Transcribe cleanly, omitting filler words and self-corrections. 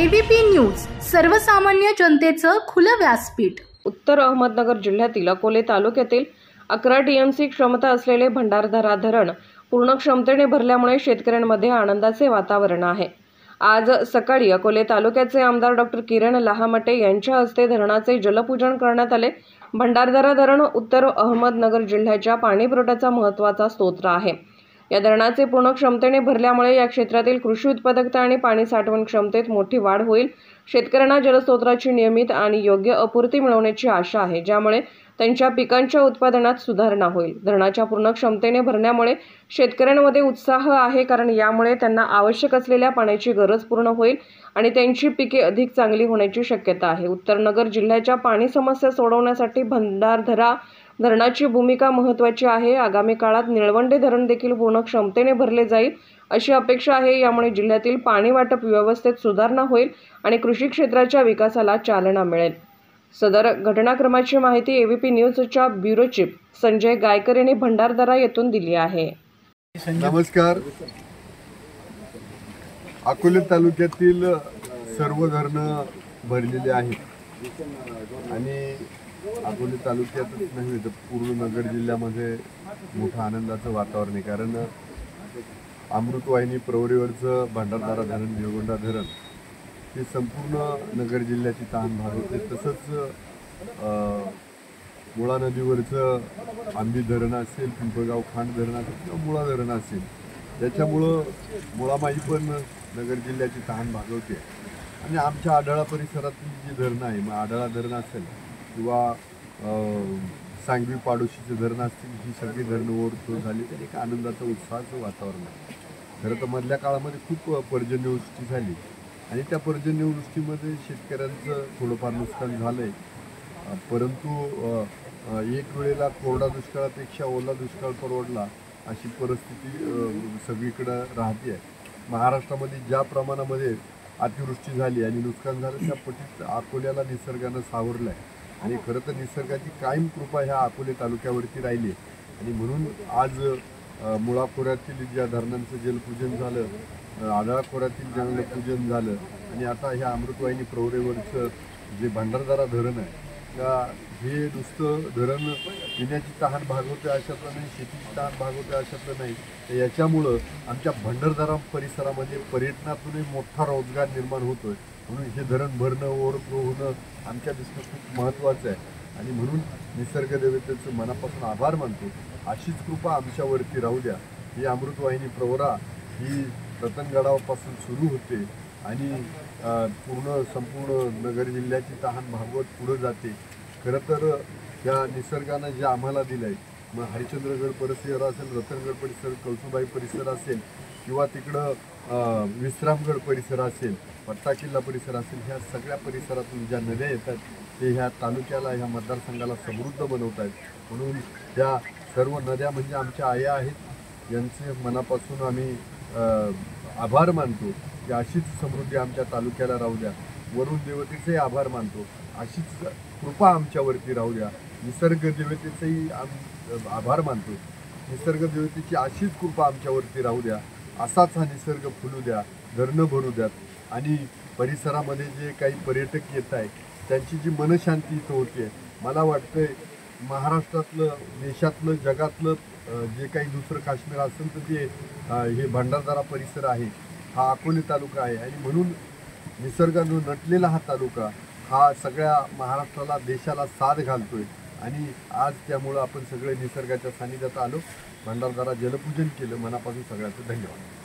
ABP news, सर्वसामान्य जनतेचं खुलं व्यासपीठ। उत्तर अहमदनगर जिल्ह्यातील अकोले तालुक्यातील 11 टीएमसी क्षमता असलेले भंडारदरा धरण पूर्ण क्षमतेने भरल्यामुळे शेतकऱ्यांमध्ये आनंदाचे वातावरण आहे। आज सकाळी अकोले तालुक्याचे आमदार डॉक्टर किरण लहामटे यांच्या हस्ते धरणाचे जलपूजन करण्यात आले। भंडारदरा धरण उत्तर अहमदनगर जिल्ह्याच्या पाणीपुरवठ्याचा महत्त्वाचा स्रोत आहे। या धरणाचे पूर्ण क्षमतेने भरल्यामुळे या क्षेत्रातील कृषी उत्पादकता आणि पाणी साठवण क्षमतेत मोठी वाढ होईल। शेतकऱ्यांना जलस्रोताची नियमित आणि योग्य आपूर्ती मिळवण्याची आशा आहे, ज्यामुळे त्यांच्या पिकांच्या उत्पादनात सुधारणा होईल। धरणाच्या पूर्ण क्षमतेने भरण्यामुळे शेतकऱ्यांमध्ये उत्साह आहे, कारण यामुळे त्यांना आवश्यक असलेल्या पाण्याची गरज पूर्ण होईल आणि त्यांची पिके अधिक चांगली होण्याची शक्यता आहे। उत्तरनगर जिल्ह्याच्या पाणी समस्या सोडवण्यासाठी भंडारदरा धरणाची भूमिका महत्त्वाची आहे। आगामी काळात निळवंडे धरण देखील पूर्ण क्षमतेने भरले जाईल अशी अपेक्षा आहे। यामुळे जिल्ह्यातील पाणी वाटप व्यवस्थेत सुधारणा होईल आणि कृषी क्षेत्राच्या विकासाला चालना मिळेल। सदर घटनाक्रमाची माहिती एबीपी न्यूजच्या ब्युरो चीफ संजय गायकर यांनी भंडारदरा येथून दिली आहे। नमस्कार। अकोले तालुक्यातील सर्व धरणं भरलेली आहेत आणि अकोले तालुक्यातच नाही तर पूर्ण नगर जिल्ह्यामध्ये मोठं आनंदाचं वातावरण आहे, कारण अमृतवाहिनी प्रवरीवरचं भंडारदरा धरण, निळवंडा धरण हे संपूर्ण नगर जिल्ह्याची तहान भागवते। तसंच मुळा नदीवरचं आंबी धरण असेल, पिंपळगाव खांड धरण असेल किंवा मुळा धरण असेल, त्याच्यामुळं मुळामाई पण नगर जिल्ह्याची तहान भागवते। आणि आमच्या आढळा परिसरातली जी धरणं आहे, मग आढळा धरण असेल किंवा सांगवी पाडोशीचे धरण असतील, ही सगळी धरणं ओव्हरफ्लो झाली तर एक आनंदाचं उत्साहाचं वातावरण आहे। खरं तर मधल्या काळामध्ये खूप पर्जन्यवृष्टी झाली आणि त्या पर्जन्यवृष्टीमध्ये शेतकऱ्यांचं थोडंफार नुकसान झालं आहे, परंतु एक वेळेला कोरडा दुष्काळापेक्षा ओला दुष्काळ परवडला अशी परिस्थिती सगळीकडं राहते आहे। महाराष्ट्रामध्ये ज्या प्रमाणामध्ये अतिवृष्टी झाली आणि नुकसान झालं, त्या पटीत अकोल्याला निसर्गानं सावरलं आहे आणि खरं तर निसर्गाची कायम कृपा ह्या अकोले तालुक्यावरती राहिली आहे। आणि म्हणून आज मुळा खोऱ्यातील ज्या धरणांचं जलपूजन झालं, आढळा खोऱ्यातील जलपूजन झालं आणि आता ह्या अमृतवाहिनी प्रवरेवरचं जे भंडारदरा धरण आहे, हे नुसतं धरण पिण्याची तहान भागवते अशातलं नाही, शेतीची तहान भागवते अशातलं नाही, तर याच्यामुळं आमच्या भंडारदरा परिसरामध्ये पर्यटनातूनही मोठा रोजगार निर्माण होतोय। म्हणून हे धरण भरणं, ओव्हरफ्लो होणं आमच्या दृष्टीने खूप महत्त्वाचं आहे आणि म्हणून निसर्ग देवतेचं मनापासून आभार मानतो। अशीच कृपा आमच्यावरती राहू द्या। ही अमृतवाहिनी प्रवरा ही रतनगडापासून सुरू होते आणि संपूर्ण नगर जिल्ह्याची तहान भागवत पुढे जाते। खरं तर या निसर्गानं जे आम्हाला दिलं आहे, मग हरिश्चंद्रगड परिसर असेल, रतनगड परिसर, कळसुबाई परिसर असेल किंवा तिकडं विश्रामगड परिसर असेल, पट्टा किल्ला परिसर असेल, ह्या सगळ्या परिसरातून ज्या नद्या येतात ते ह्या तालुक्याला, ह्या मतदारसंघाला समृद्ध बनवत आहेत। म्हणून ह्या सर्व नद्या म्हणजे आमच्या आया आहेत, यांचे मनापासून आम्ही आभार मानतो की अशीच समृद्धी आमच्या तालुक्याला राहू द्या। वरुण देवतेचेही आभार मानतो, अशीच कृपा आमच्यावरती राहू द्या। निसर्ग देवतेचेही आभार मानतो, निसर्ग देवतेची अशीच कृपा आमच्यावरती राहू द्या। असाच हा निसर्ग फुलू द्या, धरणं भरू द्यात आणि परिसरामध्ये जे काही पर्यटक येत आहेत त्यांची जी मनशांती इथं होते, मला वाटतंय महाराष्ट्रातलं, देशातलं, जगातलं जे काही दुसरं काश्मीर असेल तर ते हे भंडारदरा परिसर आहे, हा अकोले तालुका आहे आणि म्हणून निसर्गानं नटलेला हा तालुका हा सगळ्या महाराष्ट्राला, देशाला साथ घालतोय आणि आज त्यामुळं आपण सगळे निसर्गाच्या सानिध्यात आलो, भंडारदरा जलपूजन केलं। मनापासून सगळ्यांचं धन्यवाद।